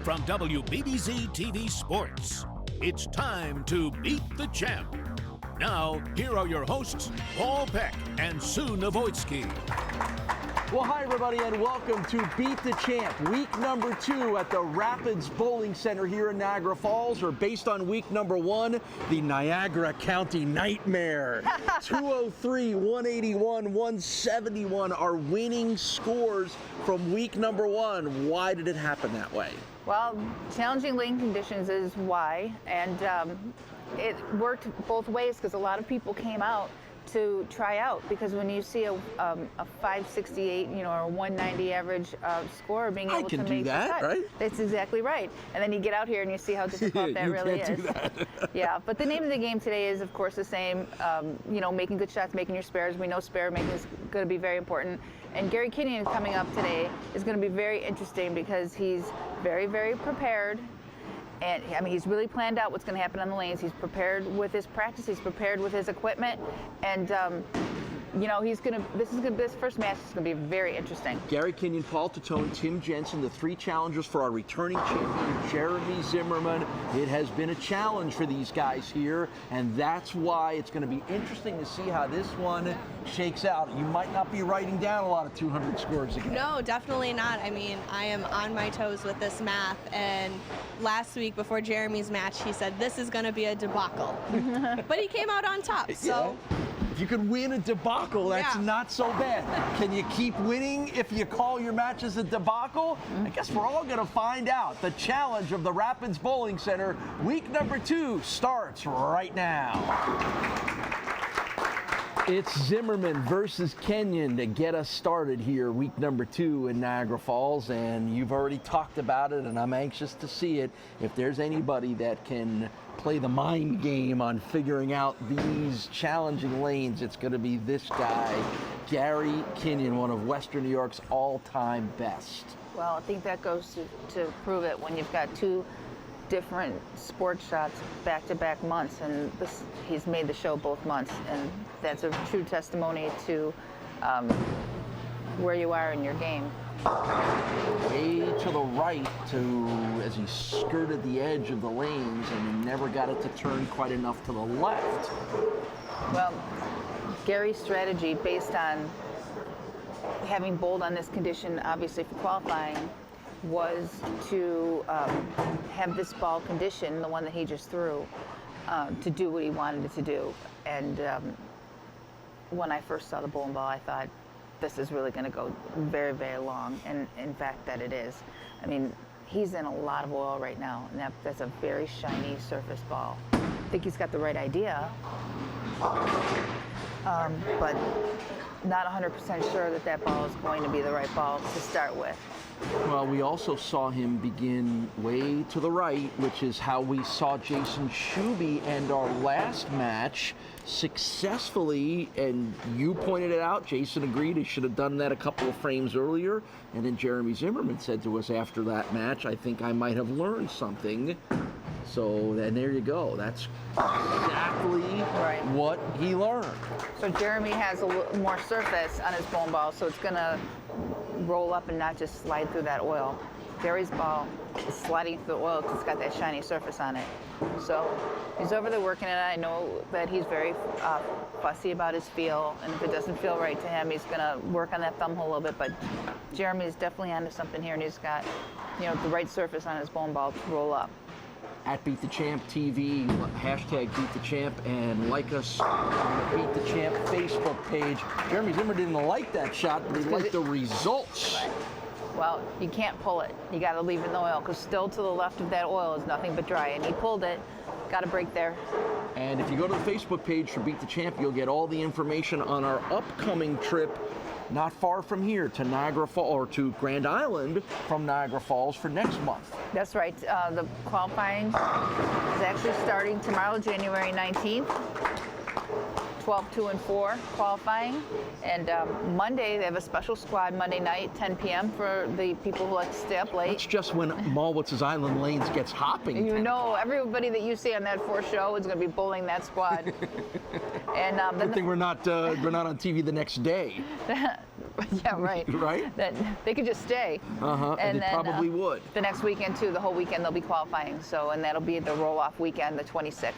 From WBBZ-TV Sports, it's time to Beat the Champ. Now, here are your hosts, Paul Peck and Sue Novoitsky. Well, hi, everybody, and welcome to Beat the Champ, week number 2 at the Rapids Bowling Center here in Niagara Falls, or based on week number 1, the Niagara County Nightmare. 203, 181, 171 are winning scores from week number 1. Why did it happen that way? Well, challenging lane conditions is why, and it worked both ways because a lot of people came out to try out, because when you see a 568, or a 190 average score being able to make that, the cut, right? That's exactly right. And then you get out here and you see how difficult that really is. Do that. Yeah, but the name of the game today is, of course, the same. Making good shots, making your spares. We know spare making is going to be very important. And Gary Kinyon coming up today is going to be very interesting because he's very, very prepared. And he's really planned out what's going to happen on the lanes. He's prepared with his practice. He's prepared with his equipment, and this first match is going to be very interesting. Gary Kinyon, Paul Tatone, Tim Jensen, the 3 challengers for our returning champion, Jeremy Zimmerman. It has been a challenge for these guys here, and that's why it's going to be interesting to see how this one shakes out. You might not be writing down a lot of 200 scores again. No, definitely not. I am on my toes with this math, and last week before Jeremy's match, he said this is going to be a debacle. But he came out on top, so... Yeah. If you could win a debacle, that's not so bad. Can you keep winning if you call your matches a debacle? I guess we're all going to find out. The challenge of the Rapids Bowling Center, week number 2, starts right now. It's Zimmerman versus Kenyon to get us started here, week number 2 in Niagara Falls, and you've already talked about it, and I'm anxious to see it. If there's anybody that can play the mind game on figuring out these challenging lanes, it's going to be this guy, Gary Kinyon, one of Western New York's all-time best. Well, I think that goes to prove it when you've got 2 different sports shots back-to-back months, and he's made the show both months, and that's a true testimony to where you are in your game. Way to the right as he skirted the edge of the lanes, and he never got it to turn quite enough to the left. Well, Gary's strategy, based on having bowled on this condition, obviously for qualifying, was to have this ball condition, the one that he just threw, to do what he wanted it to do. And when I first saw the bowling ball, I thought, this is really going to go very, very long. And in fact, that it is. He's in a lot of oil right now, and that's a very shiny surface ball. I think he's got the right idea, but not 100% sure that ball is going to be the right ball to start with. Well, we also saw him begin way to the right, which is how we saw Jason Shuby end our last match successfully, and you pointed it out. Jason agreed he should have done that a couple of frames earlier, and then Jeremy Zimmerman said to us after that match, I think I might have learned something. So then there you go. That's exactly what he learned. So Jeremy has a little more surface on his bowling ball, so it's going to roll up and not just slide through that oil. Gary's ball is sliding through the oil because it's got that shiny surface on it. So he's over there working it. I know that he's very fussy about his feel, and if it doesn't feel right to him, he's going to work on that thumb hole a little bit. But Jeremy's definitely onto something here, and he's got the right surface on his bowling ball to roll up. At Beat the Champ TV, hashtag Beat the Champ, and like us on the Beat the Champ Facebook page. Jeremy Zimmer didn't like that shot, but he liked the results. Right. Well, you can't pull it. You got to leave it in the oil, because still to the left of that oil is nothing but dry, and he pulled it. Got a break there. And if you go to the Facebook page for Beat the Champ, you'll get all the information on our upcoming trip not far from here to Niagara Falls, or to Grand Island from Niagara Falls for next month. That's right. The qualifying is actually starting tomorrow, January 19th. 12, 2, and 4 qualifying. And Monday, they have a special squad Monday night, 10 p.m. for the people who like to stay up late. That's just when Malwitz's Island Lanes gets hopping. You know, everybody that you see on that 4 show is going to be bowling that squad. And good thing we're not on TV the next day. Yeah, right. Right? That they could just stay. And they then, probably would. The next weekend too, the whole weekend they'll be qualifying. So, and that'll be the roll-off weekend, the 26th.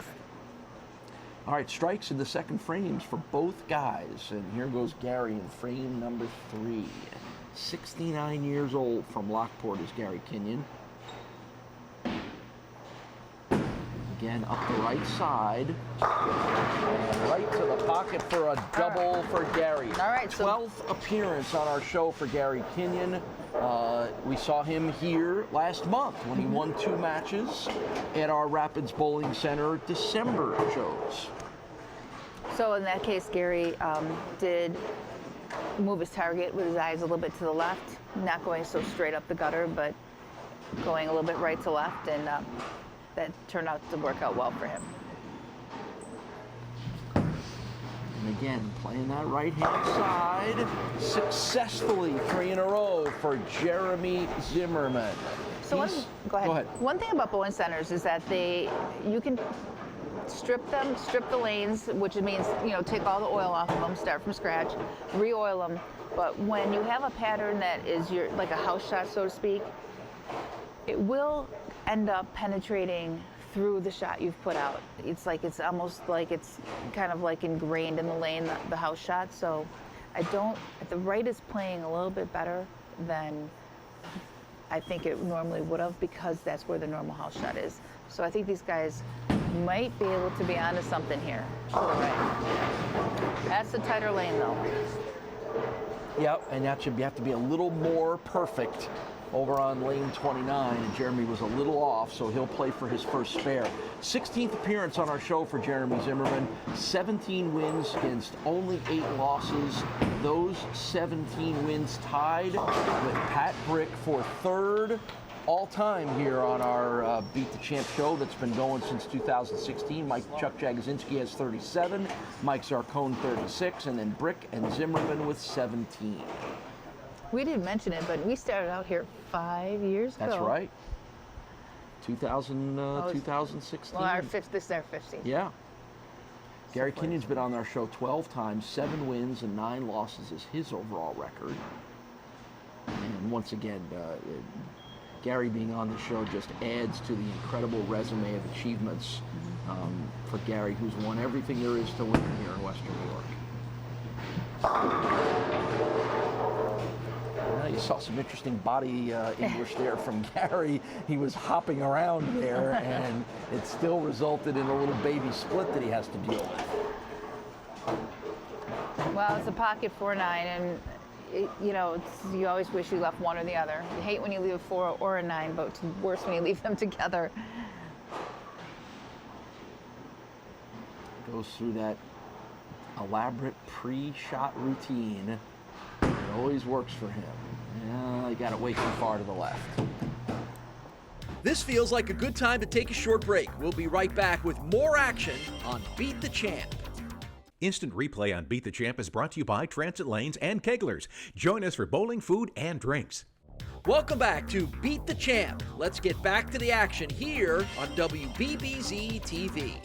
All right, strikes in the second frames for both guys. And here goes Gary in frame number 3. 69 years old from Lockport is Gary Kinyon. Again, up the right side. And right to the pocket for a double for Gary. All right, so 12th appearance on our show for Gary Kinyon. We saw him here last month when he won 2 matches at our Rapids Bowling Center December shows. So in that case, Gary did move his target with his eyes a little bit to the left, not going so straight up the gutter, but going a little bit right to left, and that turned out to work out well for him. And again, playing that right-hand side successfully, 3 in a row for Jeremy Zimmerman. So go ahead. One thing about bowling centers is that you can strip the lanes, which means, you know, take all the oil off of them, start from scratch, re-oil them. But when you have a pattern that is like a house shot, so to speak, it will end up penetrating through the shot you've put out. It's almost like it's kind of like ingrained in the lane, the house shot. So the right is playing a little bit better than I think it normally would have, because that's where the normal house shot is. So I think these guys might be able to be onto something here to the right. That's the tighter lane though. Yep, and that should have to be a little more perfect over on lane 29, and Jeremy was a little off, so he'll play for his first spare. 16th appearance on our show for Jeremy Zimmerman. 17 wins against only 8 losses. Those 17 wins tied with Pat Brick for 3rd all-time here on our Beat the Champ show that's been going since 2016. Chuck Jagosinski has 37, Mike Zarcone 36, and then Brick and Zimmerman with 17. We didn't mention it, but we started out here 5 years ago. That's right. 2016. Well, this is our 15th. Yeah. Gary Kinyon's been on our show 12 times, 7 wins and 9 losses is his overall record. And once again, Gary being on the show just adds to the incredible resume of achievements for Gary, who's won everything there is to win here in Western New York. You saw some interesting body English there from Gary. He was hopping around there, and it still resulted in a little baby split that he has to deal with. Well, it's a pocket 4-9, and you always wish you left one or the other. You hate when you leave a 4 or a 9, but it's worse when you leave them together. Goes through that elaborate pre-shot routine. It always works for him. Yeah, you got it way too far to the left. This feels like a good time to take a short break. We'll be right back with more action on Beat the Champ. Instant replay on Beat the Champ is brought to you by Transit Lanes and Keglers. Join us for bowling, food, and drinks. Welcome back to Beat the Champ. Let's get back to the action here on WBBZ-TV.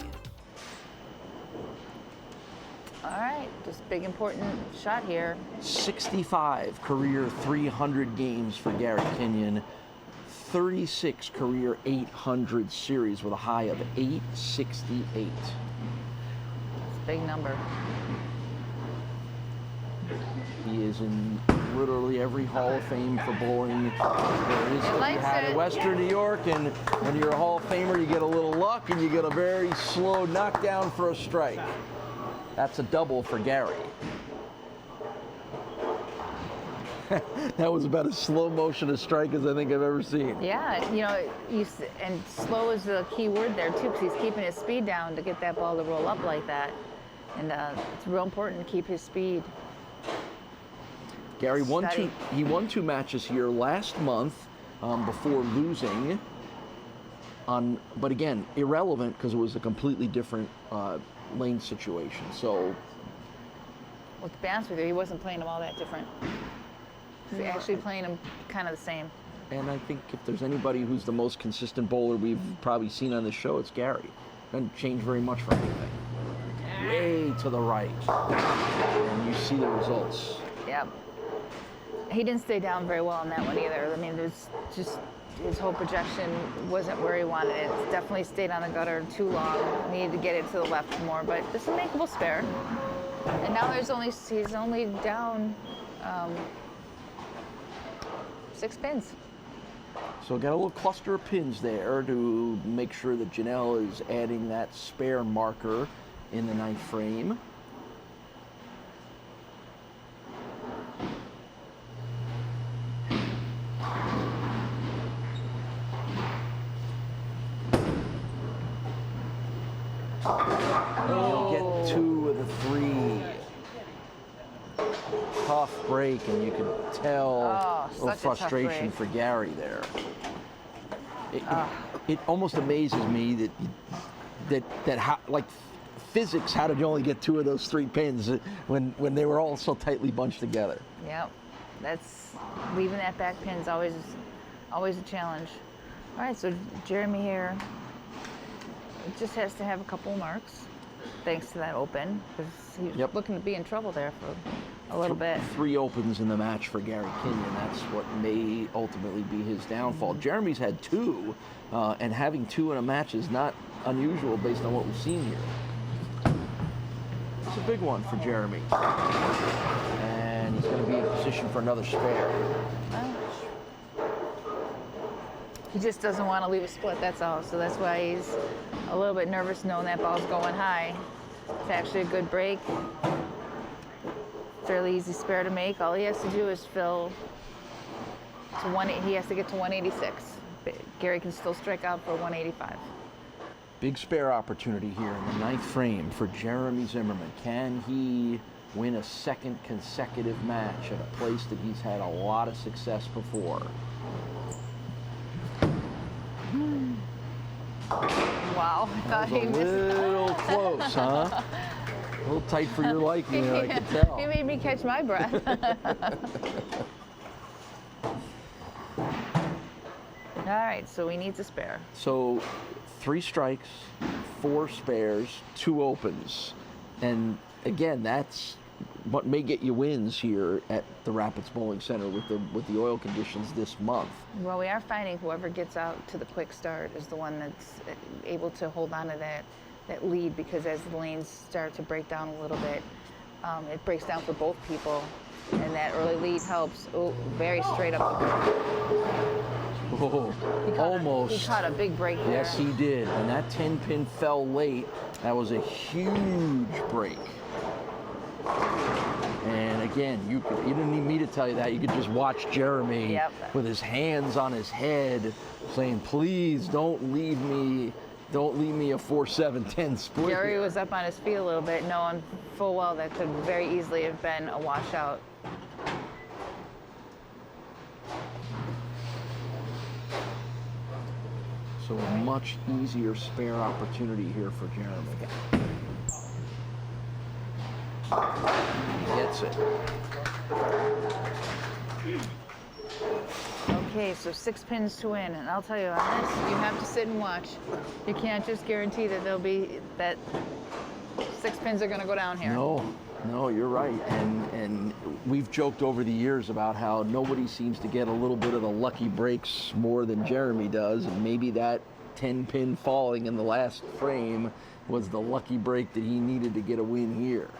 All right, just big important shot here. 65 career 300 games for Gary Kenyon. 36 career 800 series with a high of 868. It's a big number. He is in literally every Hall of Fame for bowling there is that you had in Western New York, and when you're a Hall of Famer, you get a little luck and you get a very slow knockdown for a strike. That's a double for Gary. That was about as slow motion a strike as I think I've ever seen. Yeah, and slow is the key word there too, because he's keeping his speed down to get that ball to roll up like that. And it's real important to keep his speed. Gary won 2 matches here last month before losing. But again, irrelevant because it was a completely different lane situation. So, well, to be honest with you, he wasn't playing them all that different. He's actually playing them kind of the same. And I think if there's anybody who's the most consistent bowler we've probably seen on this show, it's Gary. Doesn't change very much for anything. Way to the right. And you see the results. Yep. he didn't stay down very well on that one either. I mean, there's just his whole projection wasn't where he wanted it. It definitely stayed on the gutter too long. Needed to get it to the left more, but this is a makeable spare. And now he's only down 6 pins. So got a little cluster of pins there to make sure that Janelle is adding that spare marker in the 9th frame. He'll get 2 of the 3. Tough break, and you can tell the frustration for Gary there. It almost amazes me that how, like physics, how did you only get 2 of those 3 pins when they were all so tightly bunched together? Yep, that's leaving that back pin is always a challenge. All right, so Jeremy here just has to have a couple marks, thanks to that open, because he's looking to be in trouble there for a little bit. 3 opens in the match for Gary Kinyon. That's what may ultimately be his downfall. Jeremy's had 2, and having 2 in a match is not unusual based on what we've seen here. It's a big one for Jeremy. And he's going to be in position for another spare. He just doesn't want to leave a split, that's all. So that's why he's a little bit nervous knowing that ball's going high. It's actually a good break. Fairly easy spare to make. All he has to do is fill to he has to get to 186. Gary can still strike out for 185. Big spare opportunity here in the 9th frame for Jeremy Zimmerman. Can he win a 2nd consecutive match at a place that he's had a lot of success before? Wow, I thought he missed. A little close, huh? A little tight for your liking, I can tell. He made me catch my breath. All right, so we need to spare. So 3 strikes, 4 spares, 2 opens. And again, that's what may get you wins here at the Rapids Bowling Center with the oil conditions this month. Well, we are finding whoever gets out to the quick start is the one that's able to hold on to that lead, because as the lanes start to break down a little bit, it breaks down for both people, and that early lead helps. Oh, very straight up. Oh, almost. He caught a big break there. Yes, he did. And that 10-pin fell late. That was a huge break. And again, you didn't need me to tell you that. You could just watch Jeremy with his hands on his head saying, please don't leave me a 4-7-10 split. Gary was up on his feet a little bit, knowing full well that could very easily have been a washout. So a much easier spare opportunity here for Jeremy. He gets it. Okay, so 6 pins to win, and I'll tell you on this, you have to sit and watch. You can't just guarantee that 6 pins are going to go down here. No, you're right. And we've joked over the years about how nobody seems to get a little bit of the lucky breaks more than Jeremy does, and maybe that 10-pin falling in the last frame was the lucky break that he needed to get a win here.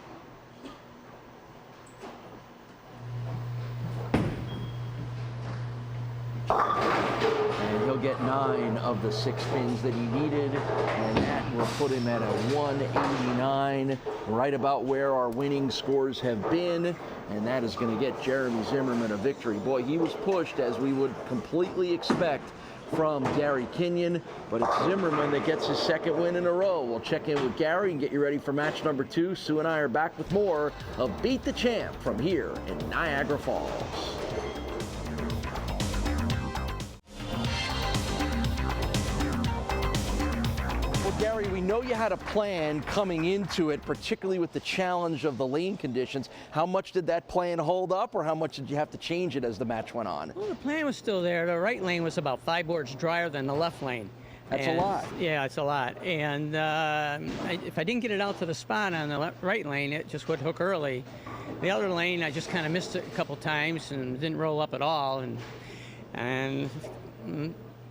And he'll get 9 of the 6 pins that he needed, and that will put him at a 189, right about where our winning scores have been, and that is going to get Jeremy Zimmerman a victory. Boy, he was pushed, as we would completely expect from Gary Kinyon, but it's Zimmerman that gets his 2nd win in a row. We'll check in with Gary and get you ready for match number 2. Sue and I are back with more of Beat the Champ from here in Niagara Falls. Gary, we know you had a plan coming into it, particularly with the challenge of the lane conditions. How much did that plan hold up, or how much did you have to change it as the match went on? Well, the plan was still there. The right lane was about 5 boards drier than the left lane. That's a lot. Yeah, it's a lot. And if I didn't get it out to the spot on the right lane, it just would hook early. The other lane, I just kind of missed it a couple times and didn't roll up at all, and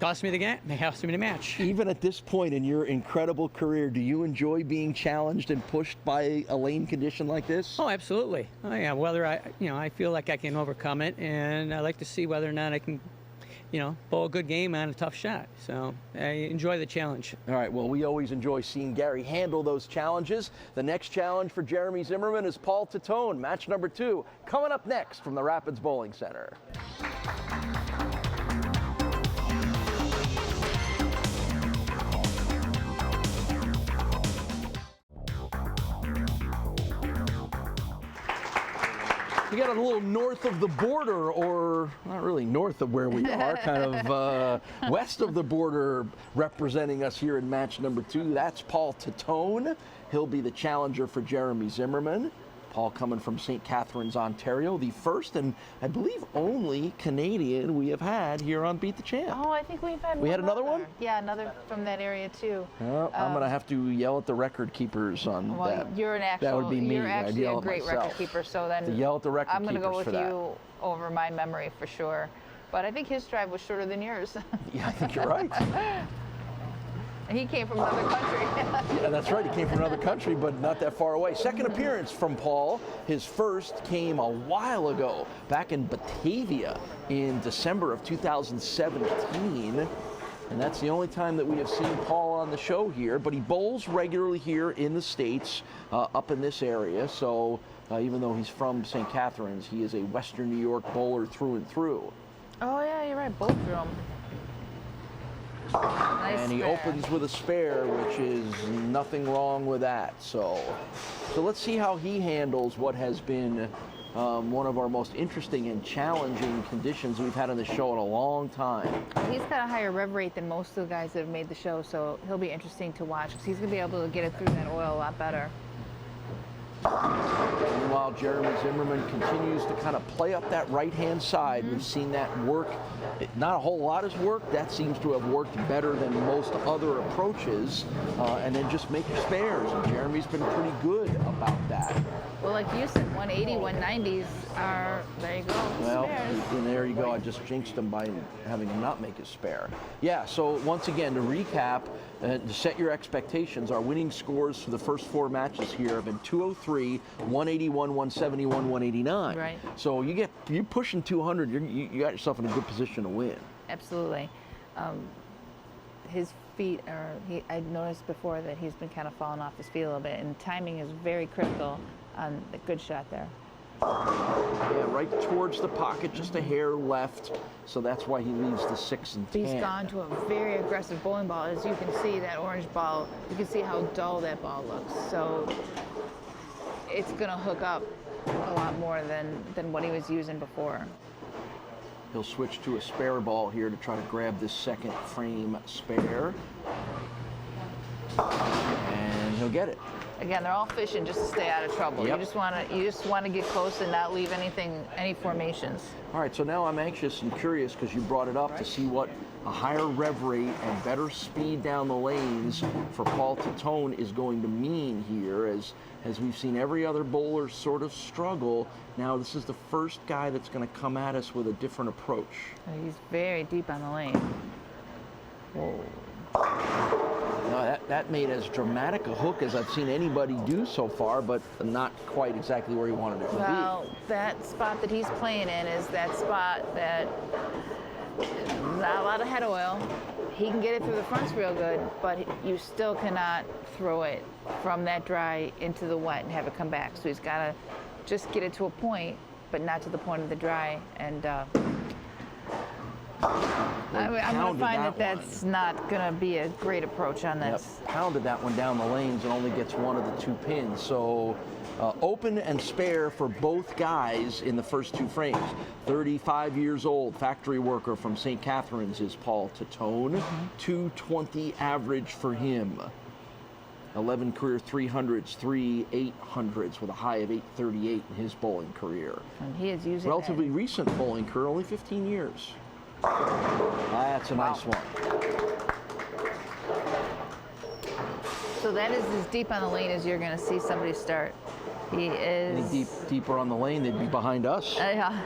cost me the game. They cost me the match. Even at this point in your incredible career, do you enjoy being challenged and pushed by a lane condition like this? Oh, absolutely. Oh, yeah. Whether I feel like I can overcome it, and I like to see whether or not I can, bowl a good game on a tough shot. So I enjoy the challenge. All right. Well, we always enjoy seeing Gary handle those challenges. The next challenge for Jeremy Zimmerman is Paul Tatone, match number 2, coming up next from the Rapids Bowling Center. We got a little north of the border, or not really north of where we are, kind of west of the border, representing us here in match number 2. That's Paul Tatone. He'll be the challenger for Jeremy Zimmerman. Paul coming from St. Catharines, Ontario, the first and I believe only Canadian we have had here on Beat the Champ. Oh, I think we've had We had another one? Yeah, another from that area too. Well, I'm going to have to yell at the record keepers on Well, that. you're an actual, that would be me. You're I'd actually yell a at great myself. record keeper, so then To yell at the record I'm going to go keepers with for that. you over my memory for sure. But I think his drive was shorter than yours. Yeah, I think you're right. And he came from another country. Yeah, that's right. He came from another country, but not that far away. Second appearance from Paul. His first came a while ago, back in Batavia in December of 2017. And that's the only time that we have seen Paul on the show here. But he bowls regularly here in the States, up in this area. So even though he's from St. Catharines, he is a Western New York bowler through and through. Oh yeah, you're right. Both threw him. Nice And he spare. opens with a spare, which is nothing wrong with that. So let's see how he handles what has been one of our most interesting and challenging conditions we've had on the show in a long time. He's got a higher rev rate than most of the guys that have made the show, so he'll be interesting to watch because he's going to be able to get it through that oil a lot better. Meanwhile, Jeremy Zimmerman continues to kind of play up that right-hand side. We've seen that work. Not a whole lot has worked. That seems to have worked better than most other approaches. And then just make your spares. And Jeremy's been pretty good about that. Well, like you said, 180, 190s are, there you go, Well, spares. and there you go. I just jinxed him by having him not make his spare. Yeah, so once again, to recap, to set your expectations, our winning scores for the first 4 matches here have been 203, 181, 171, 189. Right. So you're pushing 200. You got yourself in a good position to win. Absolutely. His feet are, I noticed before that he's been kind of falling off his feet a little bit, and timing is very critical on the good shot there. Yeah, right towards the pocket, just a hair left. So that's why he leaves the 6 and 10. He's gone to a very aggressive bowling ball. As you can see, that orange ball, you can see how dull that ball looks. So it's going to hook up a lot more than what he was using before. He'll switch to a spare ball here to try to grab this second frame spare. And he'll get it. Again, they're all fishing just to stay out of trouble. Yep. You just want to get close and not leave any formations. All right, so now I'm anxious and curious because you brought it up to see what a higher rev rate and better speed down the lanes for Paul Tatone is going to mean here, as we've seen every other bowler sort of struggle. Now this is the first guy that's going to come at us with a different approach. He's very deep on the lane. Whoa. Now that made as dramatic a hook as I've seen anybody do so far, but not quite exactly where he wanted it to Well, that spot that he's playing in is that spot that not a lot of head oil. He can get it through the fronts real good, but you still cannot throw it from that dry into the wet and have it come back. So he's got to just get it to a point, but not to the point of the dry. And I'm going to find that that's not going to be a great approach on this. Yep. Pounded that one down the lanes and only gets one of the 2 pins. So open and spare for both guys in the first 2 frames. 35 years old, factory worker from St. Catharines is Paul Tatone. 220 average for him. 11 career 300s, 3 800s with a high of 838 in his bowling career. And he is using Relatively recent bowling career, only 15 years. That's a nice one. So that is as deep on the lane as you're going to see somebody start. He is. Any deeper on the lane, they'd be behind us. Yeah,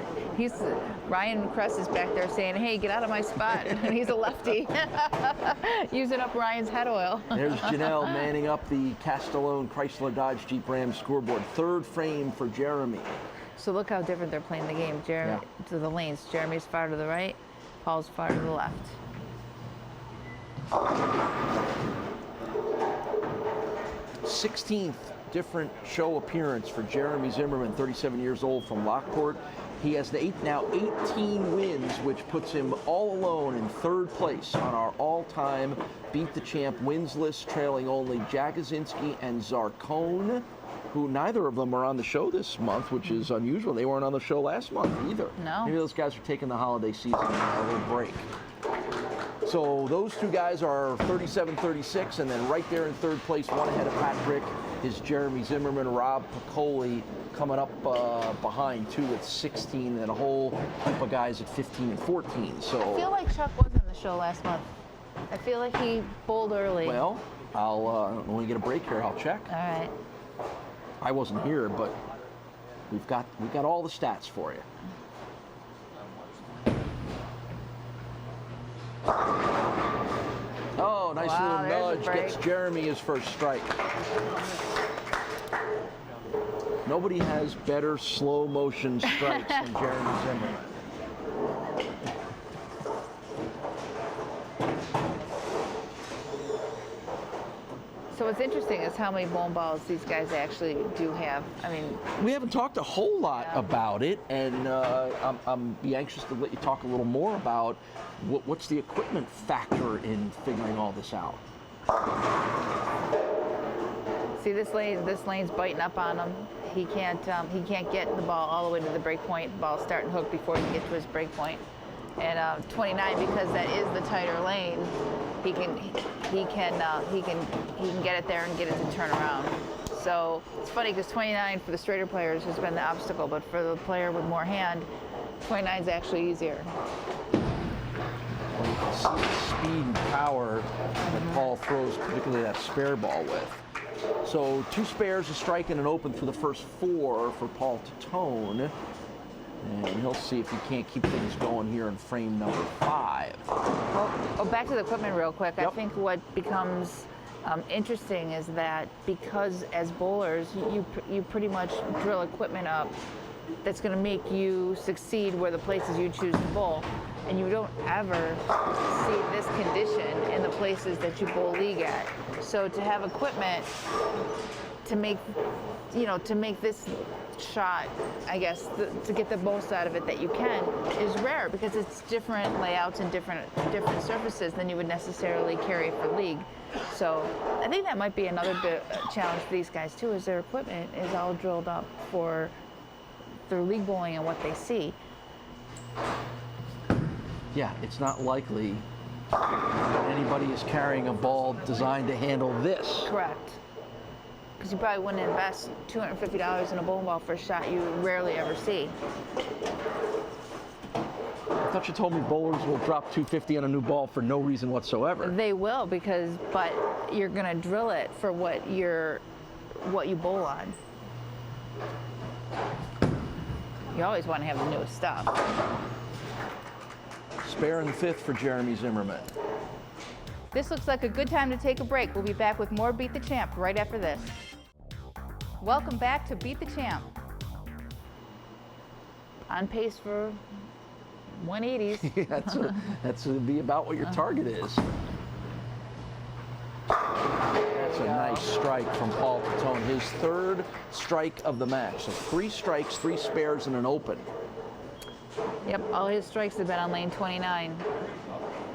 Ryan Kress is back there saying, "Hey, get out of my spot." And he's a lefty, using up Ryan's head oil. There's Janelle manning up the Castellone Chrysler Dodge Jeep Ram scoreboard. Third frame for Jeremy. So look how different they're playing the game. Jeremy to the lanes. Jeremy's far to the right. Paul's far to the left. 16th different show appearance for Jeremy Zimmerman, 37 years old, from Lockport. He has now 18 wins, which puts him all alone in third place on our all-time Beat the Champ wins list, trailing only Jagosinski and Zarcone, who neither of them are on the show this month, which is unusual. They weren't on the show last month either. No. Maybe those guys are taking the holiday season a little break. So those two guys are 37-36, and then right there in third place, one ahead of Patrick, is Jeremy Zimmerman. Rob Piccoli coming up behind, too, with 16, and a whole heap of guys at 15 and 14. So I feel like Chuck was on the show last month. I feel like he bowled early. Well, when we get a break here, I'll check. All right. I wasn't here, but we've got all the stats for you. Oh, nice little nudge. Gets Jeremy his first strike. Nobody has better slow motion strikes than Jeremy Zimmerman. So what's interesting is how many bowling balls these guys actually do have. I mean, we haven't talked a whole lot about it, and I'm be anxious to let you talk a little more about what's the equipment factor in figuring all this out. See, this lane's biting up on him. He can't get the ball all the way to the break point. The ball's starting hook before he can get to his break point. And 29, because that is the tighter lane, he can get it there and get it to turn around. So it's funny because 29 for the straighter players has been the obstacle, but for the player with more hand, 29 is actually easier. Well, you can see the speed and power that Paul throws, particularly that spare ball with. So 2 spares, a strike, and an open through the first 4 for Paul Tatone. And he'll see if he can't keep things going here in frame number 5. Well, back to the equipment real quick. Yep. I think what becomes interesting is that because as bowlers, you pretty much drill equipment up that's going to make you succeed where the places you choose to bowl. And you don't ever see this condition in the places that you bowl league at. So to have equipment to make this shot, I guess, to get the most out of it that you can, is rare because it's different layouts and different surfaces than you would necessarily carry for league. So I think that might be another bit challenge for these guys too, is their equipment is all drilled up for their league bowling and what they see. Yeah, it's not likely that anybody is carrying a ball designed to handle this. Correct. Because you probably wouldn't invest $250 in a bowling ball for a shot you rarely ever see. I thought you told me bowlers will drop $250 on a new ball for no reason whatsoever. They will, but you're gonna drill it for what you bowl on. You always want to have the newest stuff. Spare in the 5th for Jeremy Zimmerman. This looks like a good time to take a break. We'll be back with more Beat the Champ right after this. Welcome back to Beat the Champ. On pace for 180s. That's to be about what your target is. That's a nice strike from Paul Tatone. His 3rd strike of the match. So 3 strikes, 3 spares, and an open. Yep, all his strikes have been on lane 29.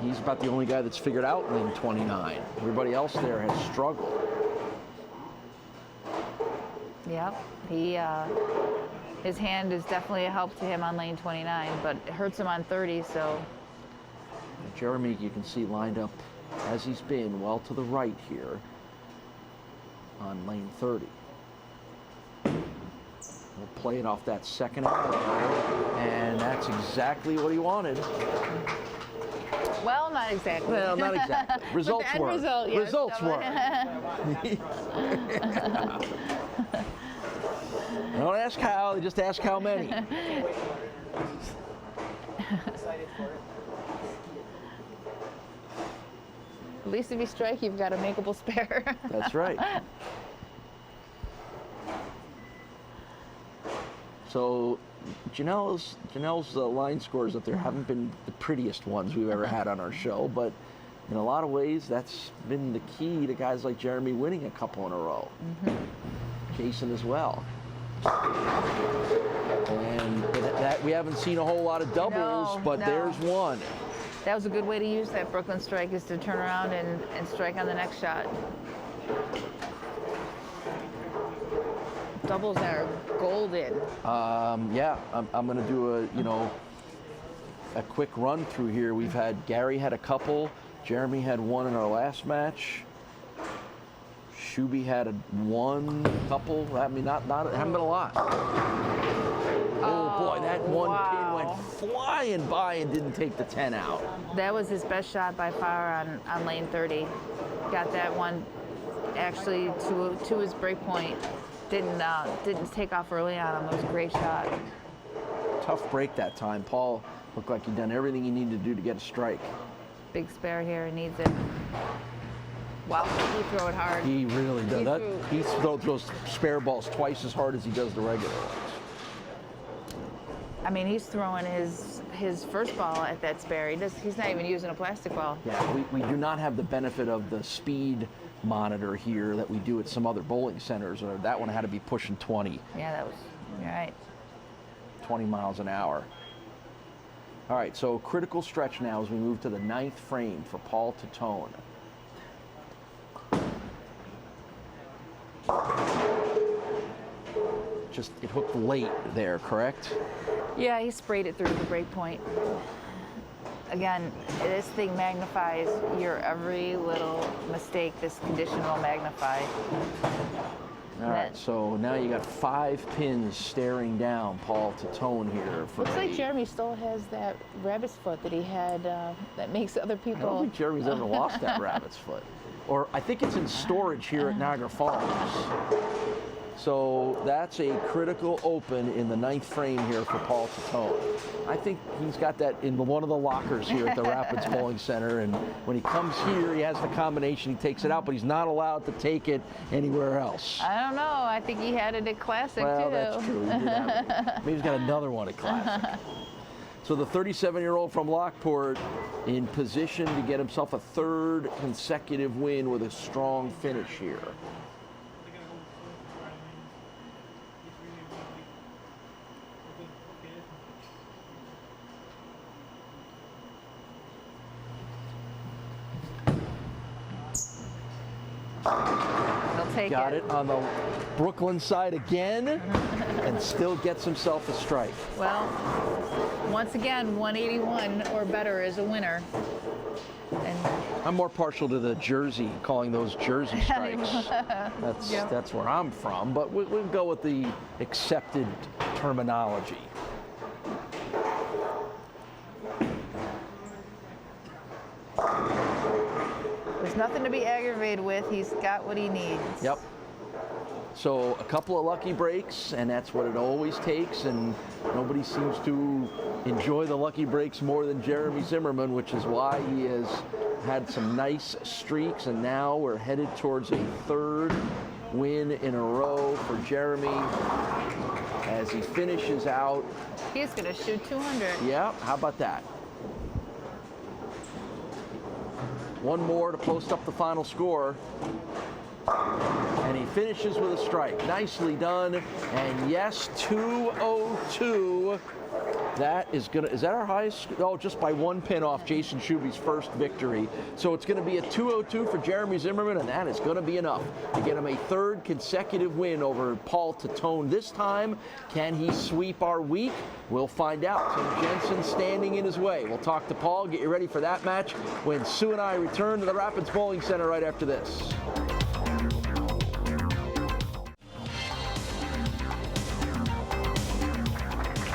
He's about the only guy that's figured out lane 29. Everybody else there has struggled. Yep, his hand is definitely a help to him on lane 29, but it hurts him on 30, so. Jeremy, you can see lined up as he's been, well to the right here on lane 30. We'll play it off that second arrow, and that's exactly what he wanted. Well, not exactly. Well, not exactly. Results were. Result, yes, Results were. Don't ask how, just ask how many. Excited for it. At least if you strike, you've got a makeable spare. That's right. So Janelle's line scores up there haven't been the prettiest ones we've ever had on our show, but in a lot of ways, that's been the key to guys like Jeremy winning a couple in a row. Jason as well. And that we haven't seen a whole lot of doubles, but there's one. That was a good way to use that Brooklyn strike, is to turn around and strike on the next shot. Doubles are golden. Yeah, I'm going to do a quick run through here. We've had Gary had a couple. Jeremy had one in our last match. Shuby had one couple. I mean, not haven't been a lot. Oh boy, that one pin went flying by and didn't take the 10 out. That was his best shot by far on lane 30. Got that one actually to his break point. Didn't take off early on him. It was a great shot. Tough break that time. Paul looked like he'd done everything he needed to do to get a strike. Big spare here, he needs it. Wow, he threw it hard. He really does. He throws spare balls twice as hard as he does the regular ones. I mean, he's throwing his first ball at that spare. He's not even using a plastic ball. Yeah, we do not have the benefit of the speed monitor here that we do at some other bowling centers. Or that one had to be pushing 20. Yeah, that was, you're right. 20 miles an hour. All right, so critical stretch now as we move to the 9th frame for Paul Tatone. Just, it hooked late there, correct? Yeah, he sprayed it through the break point. Again, this thing magnifies your every little mistake. This condition will magnify. All right, so now you got 5 pins staring down Paul Tatone here. Looks like Jeremy still has that rabbit's foot that he had that makes other people... I don't think Jeremy's ever lost that rabbit's foot. Or I think it's in storage here at Niagara Falls. So that's a critical open in the 9th frame here for Paul Tatone. I think he's got that in one of the lockers here at the Rapids Bowling Center, and when he comes here, he has the combination, he takes it out, but he's not allowed to take it anywhere else. I don't know. I think he had it at Classic, well, too. Well, that's true. He did have it. Maybe he's got another one at Classic. So the 37-year-old from Lockport in position to get himself a 3rd consecutive win with a strong finish here. Got it on the Brooklyn side again, and still gets himself a strike. Well, once again, 181 or better is a winner. And I'm more partial to the Jersey, calling those Jersey strikes. That's where I'm from, but we'll go with the accepted terminology. There's nothing to be aggravated with. He's got what he needs. Yep. So a couple of lucky breaks, and that's what it always takes, and nobody seems to enjoy the lucky breaks more than Jeremy Zimmerman, which is why he has had some nice streaks, and now we're headed towards a 3rd win in a row for Jeremy as he finishes out. He's going to shoot 200. Yeah, how about that? One more to post up the final score. And he finishes with a strike. Nicely done. And yes, 202. That is that our highest? Oh, just by 1 pin off Jason Shuby's first victory. So it's going to be a 202 for Jeremy Zimmerman, and that is going to be enough to get him a 3rd consecutive win over Paul Tatone. This time, can he sweep our week? We'll find out. Tim Jensen standing in his way. We'll talk to Paul, get you ready for that match when Sue and I return to the Rapids Bowling Center right after this.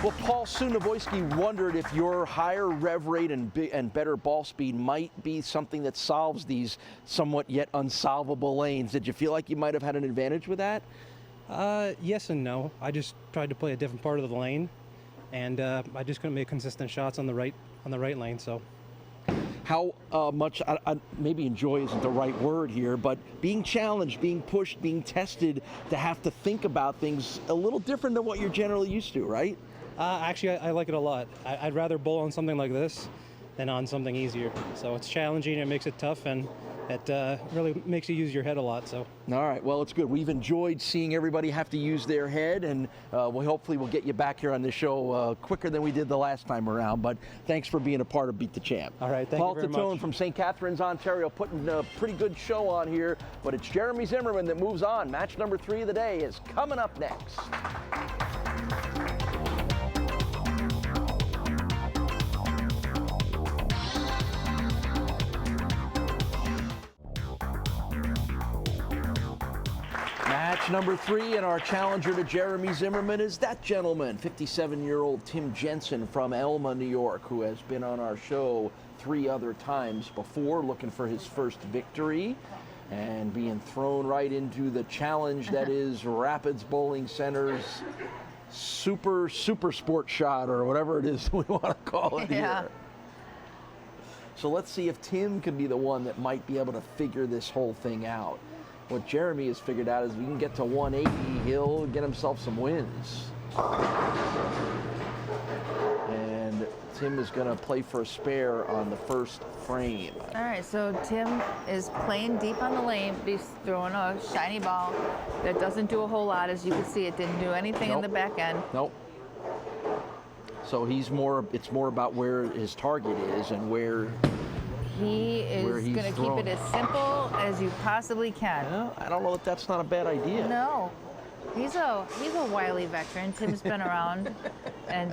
Well, Paul Sunavoyski wondered if your higher rev rate and better ball speed might be something that solves these somewhat yet unsolvable lanes. Did you feel like you might have had an advantage with that? Yes and no. I just tried to play a different part of the lane, and I just couldn't make consistent shots on the right lane. So, how much, maybe enjoy isn't the right word here, but being challenged, being pushed, being tested to have to think about things a little different than what you're generally used to, right? Actually, I like it a lot. I'd rather bowl on something like this than on something easier. So it's challenging, it makes it tough, and it really makes you use your head a lot. So. All right, well, it's good. We've enjoyed seeing everybody have to use their head, and hopefully we'll get you back here on the show quicker than we did the last time around. But thanks for being a part of Beat the Champ. All right, thank you very much. Paul Tatone from St. Catharines, Ontario, putting a pretty good show on here. But it's Jeremy Zimmerman that moves on. Match number 3 of the day is coming up next. Match number 3, and our challenger to Jeremy Zimmerman is that gentleman, 57-year-old Tim Jensen from Elma, New York, who has been on our show 3 other times before, looking for his first victory and being thrown right into the challenge that is Rapids Bowling Center's super sport shot, or whatever it is we want to call it here. So let's see if Tim can be the one that might be able to figure this whole thing out. What Jeremy has figured out is if he can get to 180, he'll get himself some wins. And Tim is going to play for a spare on the first frame. All right, so Tim is playing deep on the lane, but he's throwing a shiny ball that doesn't do a whole lot. As you can see, it didn't do anything in the back end. Nope. So it's more about where his target is and where he is going to keep it as simple as you possibly can. Well, I don't know if that's not a bad idea. No. He's a wily veteran. Tim's been around, and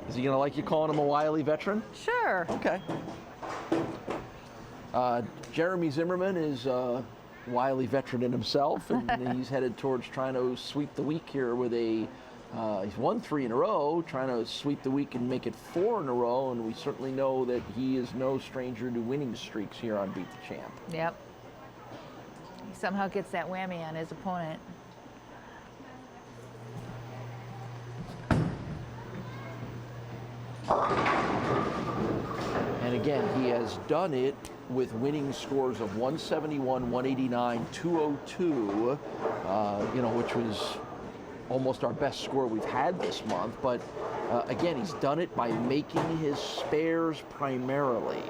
is he going to like you calling him a wily veteran? Sure. Okay. Jeremy Zimmerman is a wily veteran in himself, and he's headed towards trying to sweep the week here with a he's won 3 in a row, trying to sweep the week and make it 4 in a row, and we certainly know that he is no stranger to winning streaks here on Beat the Champ. Yep. He somehow gets that whammy on his opponent. And again, he has done it with winning scores of 171, 189, 202, which was almost our best score we've had this month. But again, he's done it by making his spares primarily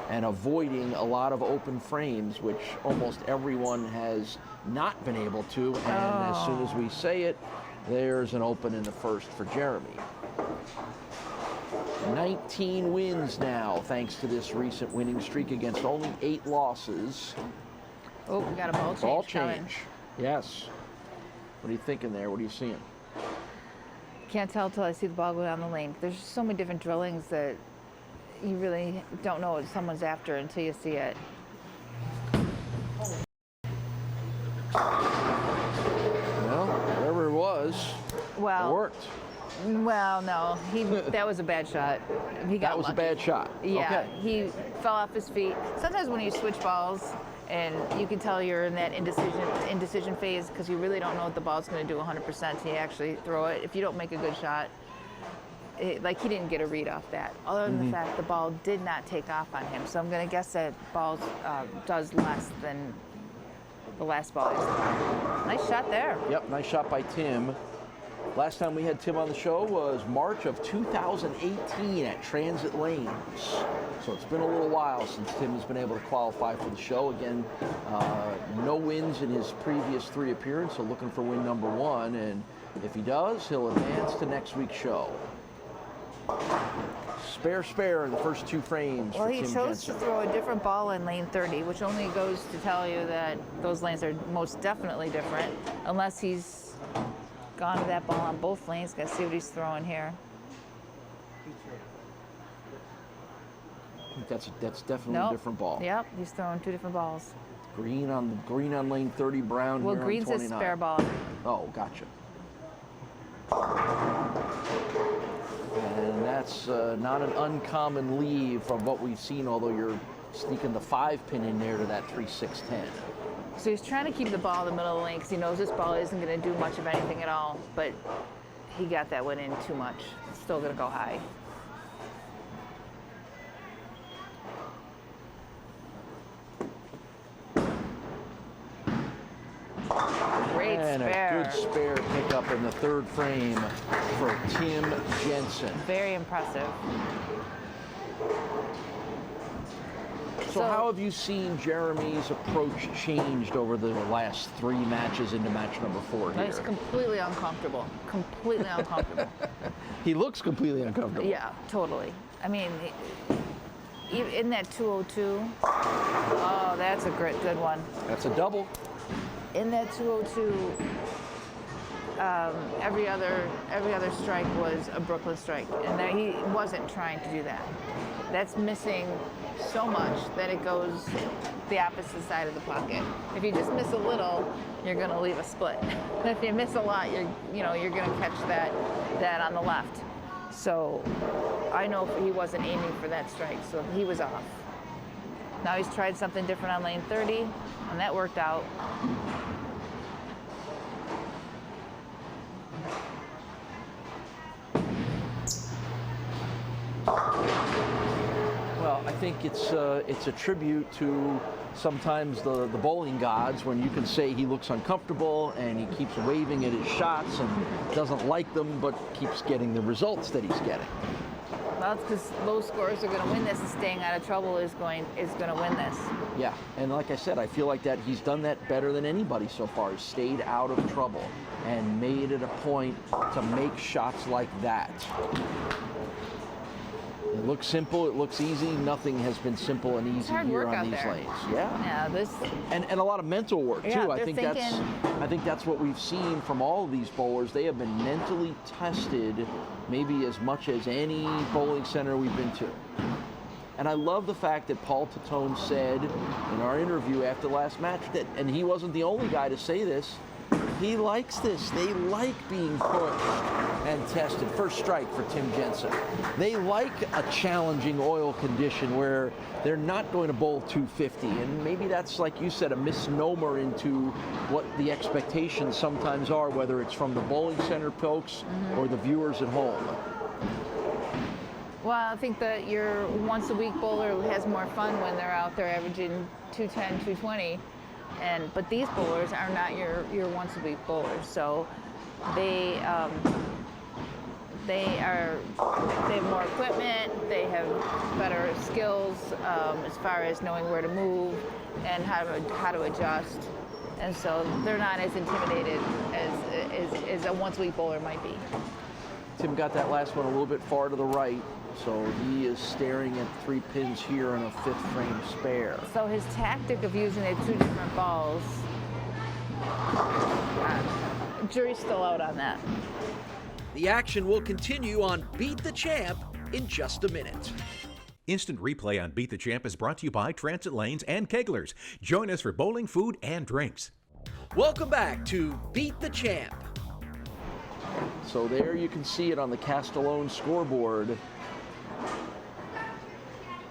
and avoiding a lot of open frames, which almost everyone has not been able to. And as soon as we say it, there's an open in the first for Jeremy. 19 wins now, thanks to this recent winning streak against only 8 losses. Oh, we got a ball change. Ball change, yes. What are you thinking there? What are you seeing? Can't tell till I see the ball go down the lane. There's just so many different drillings that you really don't know what someone's after until you see it. Well, whatever it was, it worked. Well, no, that was a bad shot. He got That was lucky. a bad shot. Yeah, Okay. he fell off his feet. Sometimes when you switch balls, and you can tell you're in that indecision phase because you really don't know what the ball's going to do 100% until you actually throw it. If you don't make a good shot, like he didn't get a read off that. Other than the fact the ball did not take off on him, so I'm going to guess that ball does less than the last ball. Nice shot there. Yep, nice shot by Tim. Last time we had Tim on the show was March of 2018 at Transit Lanes. So it's been a little while since Tim has been able to qualify for the show. Again, no wins in his previous 3 appearances, so looking for win number 1. And if he does, he'll advance to next week's show. Spare in the first 2 frames Well, for he Tim chose Jensen. to throw a different ball in lane 30, which only goes to tell you that those lanes are most definitely different, unless he's gone to that ball on both lanes. Gotta see what he's throwing here. I think that's definitely a different ball. Yep, he's throwing 2 different balls. Green on lane 30, brown Well, here green's on his 29. spare ball. Oh, gotcha. And that's not an uncommon leave from what we've seen, although you're sneaking the 5 pin in there to that 3-6-10. So he's trying to keep the ball in the middle of the lane because he knows this ball isn't going to do much of anything at all, but he got that one in too much. It's still going to go high. Great and spare. a good spare pickup in the third frame for Tim Jensen. Very impressive. So how have you seen Jeremy's approach changed over the last 3 matches into match number 4 here? He's completely uncomfortable. Completely uncomfortable. He looks completely uncomfortable. Yeah, totally. I mean, in that 202, oh, that's a good one. That's a double. In that 202, every other strike was a Brooklyn strike, and that he wasn't trying to do that. That's missing so much that it goes the opposite side of the pocket. If you just miss a little, you're going to leave a split. If you miss a lot, you're going to catch that on the left. So I know he wasn't aiming for that strike, so he was off. Now he's tried something different on lane 30, and that worked out. Well, I think it's a tribute to sometimes the bowling gods when you can say he looks uncomfortable and he keeps waving at his shots and doesn't like them, but keeps getting the results that he's getting. Well, it's because low scorers are going to win this, and staying out of trouble is going to win this. Yeah, and like I said, I feel like that he's done that better than anybody so far. He's stayed out of trouble and made it a point to make shots like that. It looks simple, it looks easy. Nothing has been simple and easy here on these lanes. Yeah, this and a lot of mental work too. Yeah, I think that's what we've seen from all of these bowlers. They have been mentally tested maybe as much as any bowling center we've been to. And I love the fact that Paul Tatone said in our interview after the last match that, and he wasn't the only guy to say this, he likes this. They like being pushed and tested. First strike for Tim Jensen. They like a challenging oil condition where they're not going to bowl 250. And maybe that's, like you said, a misnomer into what the expectations sometimes are, whether it's from the bowling center folks or the viewers at home. Well, I think that your once-a-week bowler has more fun when they're out there averaging 210, 220. But these bowlers are not your once-a-week bowlers, so they have more equipment, they have better skills as far as knowing where to move and how to adjust, and so they're not as intimidated as a once-a-week bowler might be. Tim got that last one a little bit far to the right, so he is staring at 3 pins here in a 5th frame spare. So his tactic of using the 2 different balls, jury's still out on that. The action will continue on Beat the Champ in just a minute. Instant replay on Beat the Champ is brought to you by Transit Lanes and Keglers. Join us for bowling, food, and drinks. Welcome back to Beat the Champ. So there you can see it on the Castellone scoreboard.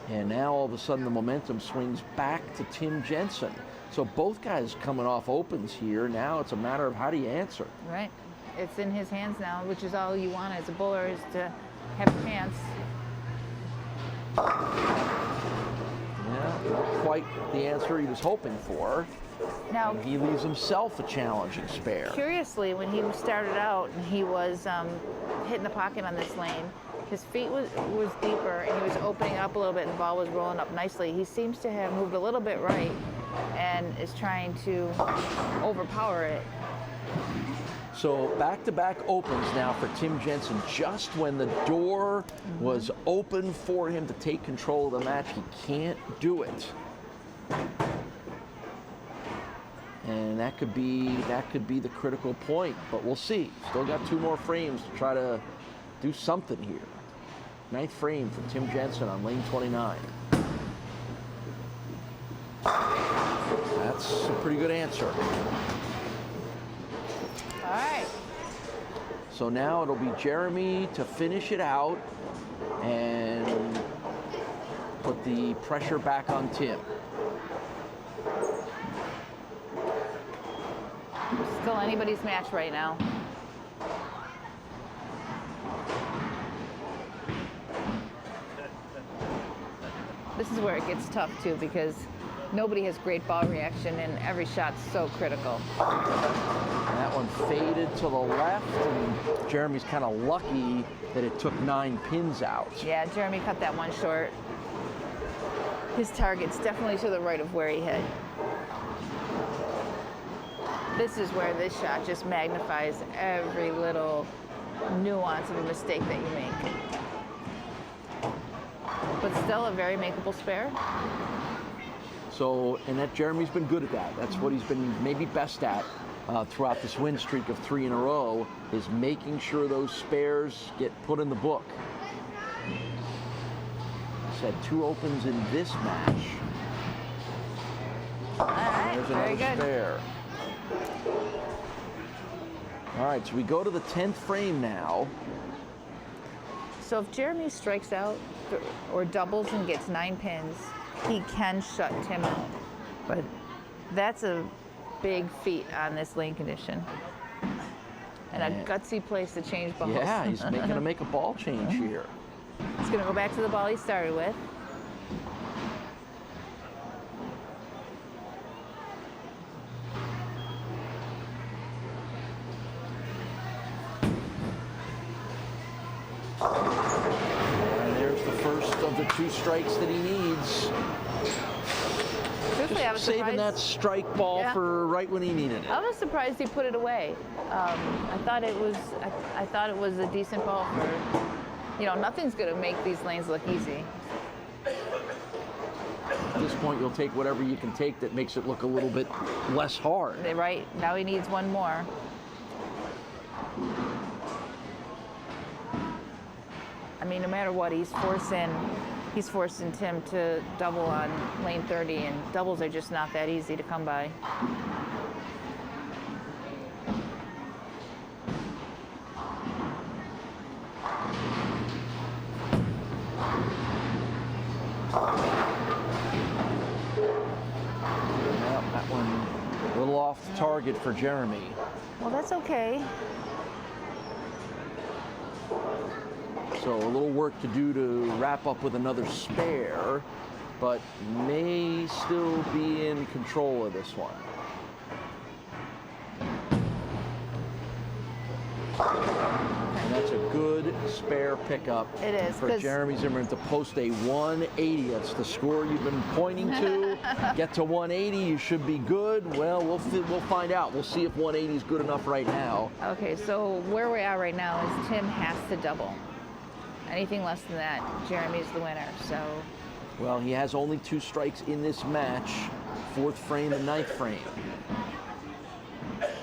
And now all of a sudden the momentum swings back to Tim Jensen. So both guys coming off opens here. Now it's a matter of how do you answer. Right. It's in his hands now, which is all you want as a bowler, is to have a chance. Yeah, not quite the answer he was hoping for. Now, and he leaves himself a challenging spare. Curiously, when he started out and he was hitting the pocket on this lane, his feet was deeper and he was opening up a little bit and the ball was rolling up nicely. He seems to have moved a little bit right and is trying to overpower it. So back-to-back opens now for Tim Jensen. Just when the door was open for him to take control of the match, he can't do it. And that could be the critical point, but we'll see. Still got 2 more frames to try to do something here. 9th frame for Tim Jensen on lane 29. That's a pretty good answer. All right. So now it'll be Jeremy to finish it out and put the pressure back on Tim. Still anybody's match right now. This is where it gets tough too, because nobody has great ball reaction and every shot's so critical. That one faded to the left, and Jeremy's kind of lucky that it took 9 pins out. Yeah, Jeremy cut that one short. His target's definitely to the right of where he hit. This is where this shot just magnifies every little nuance of a mistake that you make. But still a very makeable spare. So, and that Jeremy's been good at that. That's what he's been maybe best at throughout this win streak of 3 in a row, is making sure those spares get put in the book. He's had 2 opens in this match. All right, there's very another good. spare. All right, so we go to the 10th frame now. So if Jeremy strikes out or doubles and gets 9 pins, he can shut Tim out. But that's a big feat on this lane condition. And a gutsy place to change balls. Yeah, he's gonna make a ball change here. He's gonna go back to the ball he started with. And there's the first of the 2 strikes that he needs. Truthfully, I was Saving surprised. that strike ball for right when he needed it. I was surprised he put it away. I thought it was a decent ball for, nothing's going to make these lanes look easy. At this point, you'll take whatever you can take that makes it look a little bit less hard. Right, now he needs one more. I mean, no matter what, he's forcing Tim to double on lane 30, and doubles are just not that easy to come by. Well, that one a little off the target for Jeremy. Well, that's okay. So a little work to do to wrap up with another spare, but may still be in control of this one. And that's a good spare pickup. It is, for Jeremy Zimmerman to post a 180. That's the score you've been pointing to. Get to 180, you should be good. Well, we'll find out. We'll see if 180 is good enough right now. Okay, so where we're at right now is Tim has to double. Anything less than that, Jeremy's the winner, so. Well, he has only 2 strikes in this match, 4th frame and 9th frame.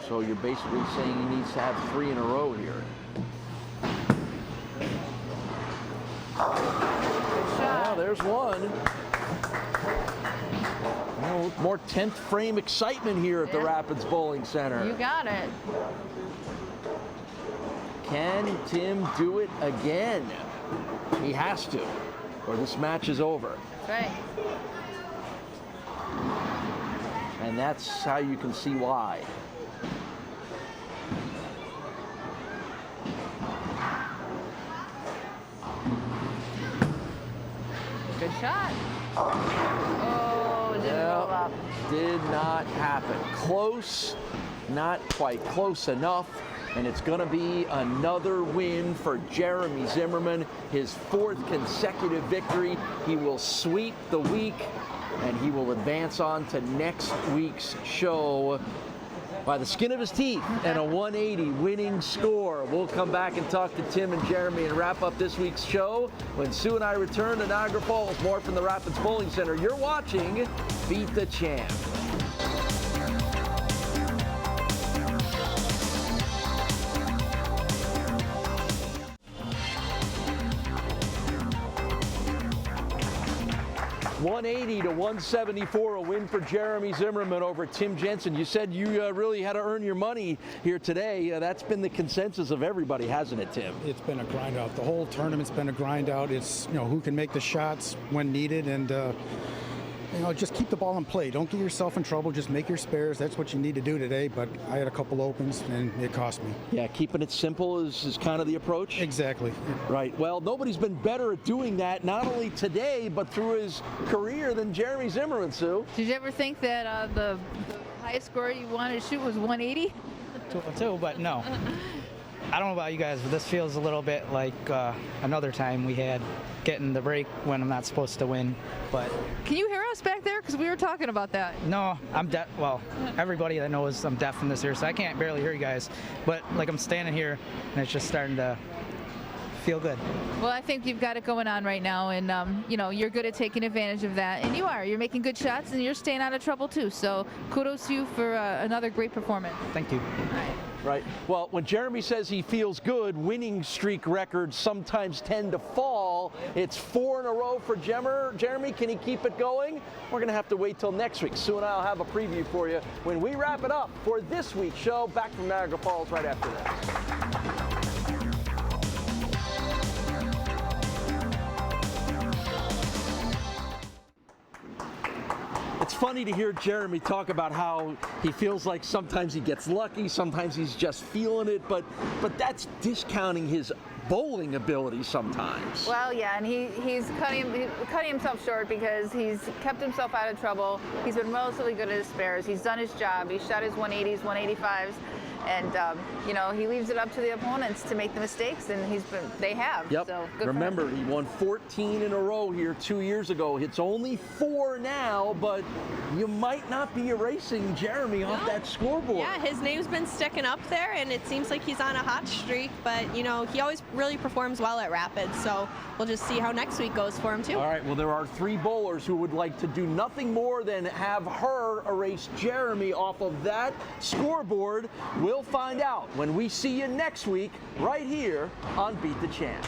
So you're basically saying he needs to have 3 in a row here. Good shot. Well, there's one. Well, more 10th frame excitement here at the Rapids Bowling Center. You got it. Can Tim do it again? He has to, or this match is over. Right. And that's how you can see why. Good shot. Oh, it didn't go up. Did not happen. Close, not quite close enough. And it's going to be another win for Jeremy Zimmerman, his 4th consecutive victory. He will sweep the week, and he will advance on to next week's show by the skin of his teeth and a 180 winning score. We'll come back and talk to Tim and Jeremy and wrap up this week's show when Sue and I return to Niagara Falls. More from the Rapids Bowling Center. You're watching Beat the Champ. 180 to 174, a win for Jeremy Zimmerman over Tim Jensen. You said you really had to earn your money here today. That's been the consensus of everybody, hasn't it, Tim? It's been a grind out. The whole tournament's been a grind out. It's, who can make the shots when needed, and just keep the ball in play. Don't get yourself in trouble. Just make your spares. That's what you need to do today. But I had a couple opens, and it cost me. Yeah, keeping it simple is kind of the approach. Exactly. Right. Well, nobody's been better at doing that, not only today, but through his career than Jeremy Zimmerman, Sue. Did you ever think that the highest score you wanted to shoot was 180? 202, but no. I don't know about you guys, but this feels a little bit like another time we had getting the break when I'm not supposed to win. But can you hear us back there? Because we were talking about that. No, I'm deaf. Well, everybody that knows I'm deaf in this ear, so I can't barely hear you guys. But like I'm standing here, and it's just starting to feel good. Well, I think you've got it going on right now, and you're good at taking advantage of that, and you are. You're making good shots, and you're staying out of trouble too. So kudos to you for another great performance. Thank you. All right. Right. Well, when Jeremy says he feels good, winning streak records sometimes tend to fall. It's 4 in a row for Jeremy. Can he keep it going? We're going to have to wait till next week. Sue and I will have a preview for you when we wrap it up for this week's show. Back from Niagara Falls right after this. It's funny to hear Jeremy talk about how he feels like sometimes he gets lucky, sometimes he's just feeling it, but that's discounting his bowling ability sometimes. Well, yeah, and he's cutting himself short because he's kept himself out of trouble. He's been relatively good at his spares. He's done his job. He's shot his 180s, 185s. And he leaves it up to the opponents to make the mistakes, and they have. Yep. So good. Remember, he won 14 in a row here 2 years ago. It's only 4 now, but you might not be erasing Jeremy off that scoreboard. Yeah, his name's been sticking up there, and it seems like he's on a hot streak. But he always really performs well at Rapids. So we'll just see how next week goes for him too. All right. Well, there are 3 bowlers who would like to do nothing more than have her erase Jeremy off of that scoreboard. We'll find out when we see you next week right here on Beat the Champ.